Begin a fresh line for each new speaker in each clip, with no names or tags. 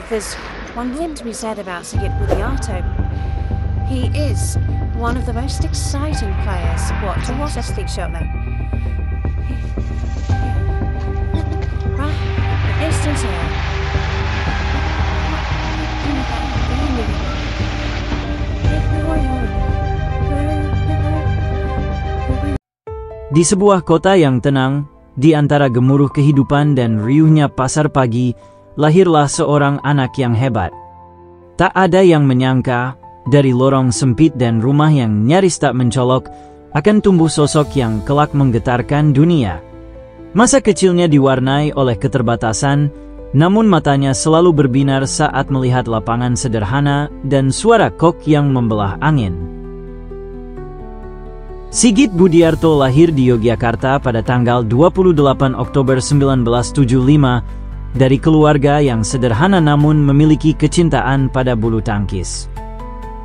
There's one thing to be said about Sigit Budiarto. He is one of the most exciting players to watch a stick shot now. Right, instance here.
Di sebuah kota yang tenang, di antara gemuruh kehidupan dan riuhnya pasar pagi, lahirlah seorang anak yang hebat. Tak ada yang menyangka, dari lorong sempit dan rumah yang nyaris tak mencolok, akan tumbuh sosok yang kelak menggetarkan dunia. Masa kecilnya diwarnai oleh keterbatasan, namun matanya selalu berbinar saat melihat lapangan sederhana dan suara kok yang membelah angin. Sigit Budiarto lahir di Yogyakarta pada tanggal 28 Oktober 1975 dari keluarga yang sederhana namun memiliki kecintaan pada bulu tangkis.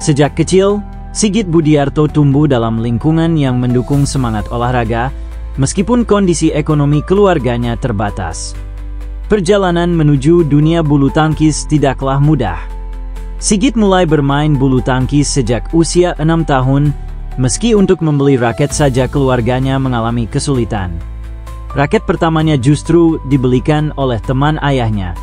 Sejak kecil, Sigit Budiarto tumbuh dalam lingkungan yang mendukung semangat olahraga, meskipun kondisi ekonomi keluarganya terbatas. Perjalanan menuju dunia bulu tangkis tidaklah mudah. Sigit mulai bermain bulu tangkis sejak usia 6 tahun, meski untuk membeli raket saja keluarganya mengalami kesulitan. Raket pertamanya justru dibelikan oleh teman ayahnya.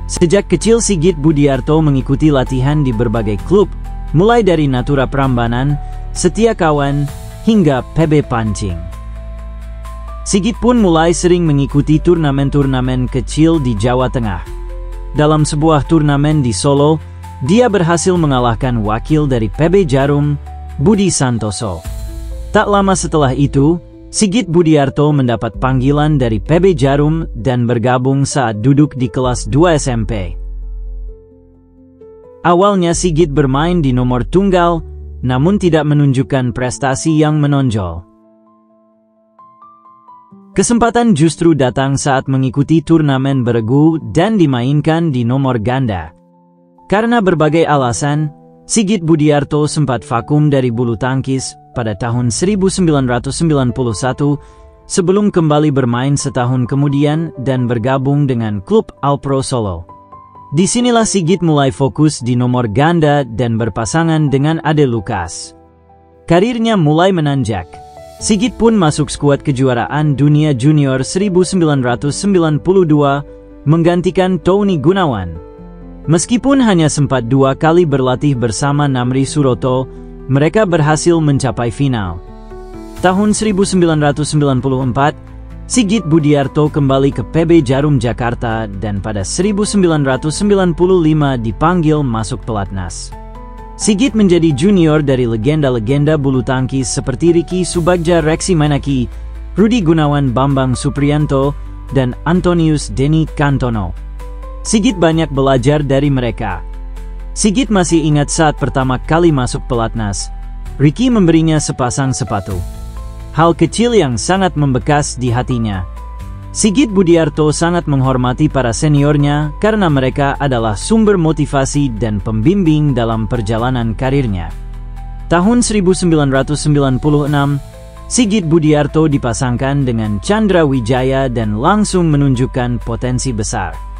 Sejak kecil Sigit Budiarto mengikuti latihan di berbagai klub, mulai dari Natura Prambanan, Setia Kawan, hingga PB Pancing. Sigit pun mulai sering mengikuti turnamen-turnamen kecil di Jawa Tengah. Dalam sebuah turnamen di Solo, dia berhasil mengalahkan wakil dari PB Jarum, Budi Santoso. Tak lama setelah itu, Sigit Budiarto mendapat panggilan dari PB Jarum dan bergabung saat duduk di kelas 2 SMP. Awalnya Sigit bermain di nomor tunggal, namun tidak menunjukkan prestasi yang menonjol. Kesempatan justru datang saat mengikuti turnamen beregu dan dimainkan di nomor ganda. Karena berbagai alasan, Sigit Budiarto sempat vakum dari bulu tangkis pada tahun 1991 sebelum kembali bermain setahun kemudian dan bergabung dengan klub Alpro Solo. Disinilah Sigit mulai fokus di nomor ganda dan berpasangan dengan Ade Lukas. Karirnya mulai menanjak. Sigit pun masuk skuad kejuaraan dunia junior 1992 menggantikan Tony Gunawan. Meskipun hanya sempat 2 kali berlatih bersama Namri Suroto, mereka berhasil mencapai final. Tahun 1994, Sigit Budiarto kembali ke PB Jarum Jakarta dan pada 1995 dipanggil masuk pelatnas. Sigit menjadi junior dari legenda-legenda bulu tangkis seperti Ricky Subagja Reksi Mainaki, Rudi Gunawan Bambang Supriyanto, dan Antonius Denny Kantono. Sigit banyak belajar dari mereka. Sigit masih ingat saat pertama kali masuk pelatnas, Ricky memberinya sepasang sepatu. Hal kecil yang sangat membekas di hatinya. Sigit Budiarto sangat menghormati para seniornya karena mereka adalah sumber motivasi dan pembimbing dalam perjalanan karirnya. Tahun 1996, Sigit Budiarto dipasangkan dengan Chandra Wijaya dan langsung menunjukkan potensi besar.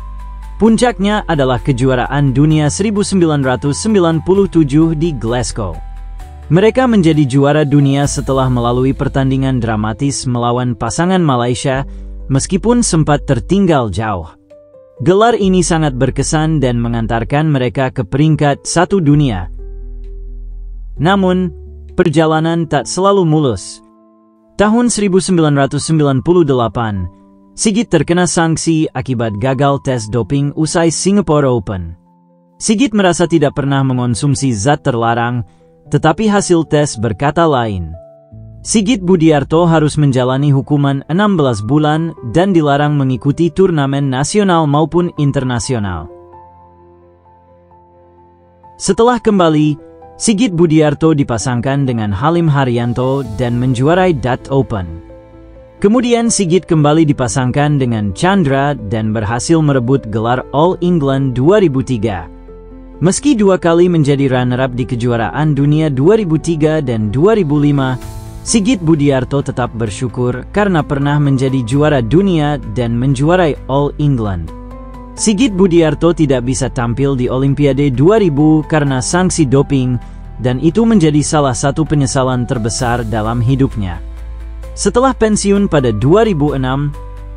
Puncaknya adalah kejuaraan dunia 1997 di Glasgow. Mereka menjadi juara dunia setelah melalui pertandingan dramatis melawan pasangan Malaysia, meskipun sempat tertinggal jauh. Gelar ini sangat berkesan dan mengantarkan mereka ke peringkat 1 dunia. Namun, perjalanan tak selalu mulus. Tahun 1998, Sigit terkena sanksi akibat gagal tes doping usai Singapore Open. Sigit merasa tidak pernah mengonsumsi zat terlarang, tetapi hasil tes berkata lain. Sigit Budiarto harus menjalani hukuman 16 bulan dan dilarang mengikuti turnamen nasional maupun internasional. Setelah kembali, Sigit Budiarto dipasangkan dengan Halim Haryanto dan menjuarai Dutch Open. Kemudian Sigit kembali dipasangkan dengan Chandra dan berhasil merebut gelar All England 2003. Meski 2 kali menjadi runner-up di kejuaraan dunia 2003 dan 2005, Sigit Budiarto tetap bersyukur karena pernah menjadi juara dunia dan menjuarai All England. Sigit Budiarto tidak bisa tampil di Olimpiade 2000 karena sanksi doping, dan itu menjadi salah satu penyesalan terbesar dalam hidupnya. Setelah pensiun pada 2006,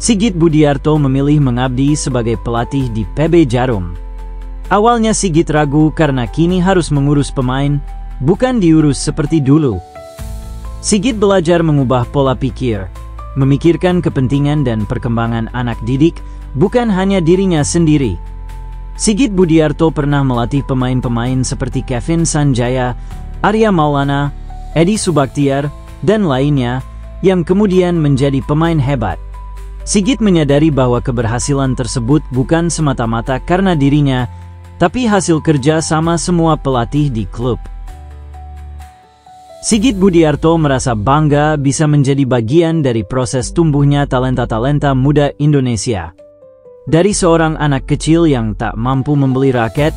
Sigit Budiarto memilih mengabdi sebagai pelatih di PB Jarum. Awalnya Sigit ragu karena kini harus mengurus pemain, bukan diurus seperti dulu. Sigit belajar mengubah pola pikir, memikirkan kepentingan dan perkembangan anak didik, bukan hanya dirinya sendiri. Sigit Budiarto pernah melatih pemain-pemain seperti Kevin Sanjaya, Arya Maulana, Edi Subaktiar, dan lainnya, yang kemudian menjadi pemain hebat. Sigit menyadari bahwa keberhasilan tersebut bukan semata-mata karena dirinya, tapi hasil kerja sama semua pelatih di klub. Sigit Budiarto merasa bangga bisa menjadi bagian dari proses tumbuhnya talenta-talenta muda Indonesia. Dari seorang anak kecil yang tak mampu membeli raket,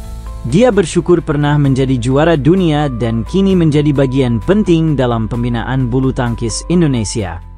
dia bersyukur pernah menjadi juara dunia dan kini menjadi bagian penting dalam pembinaan bulu tangkis Indonesia.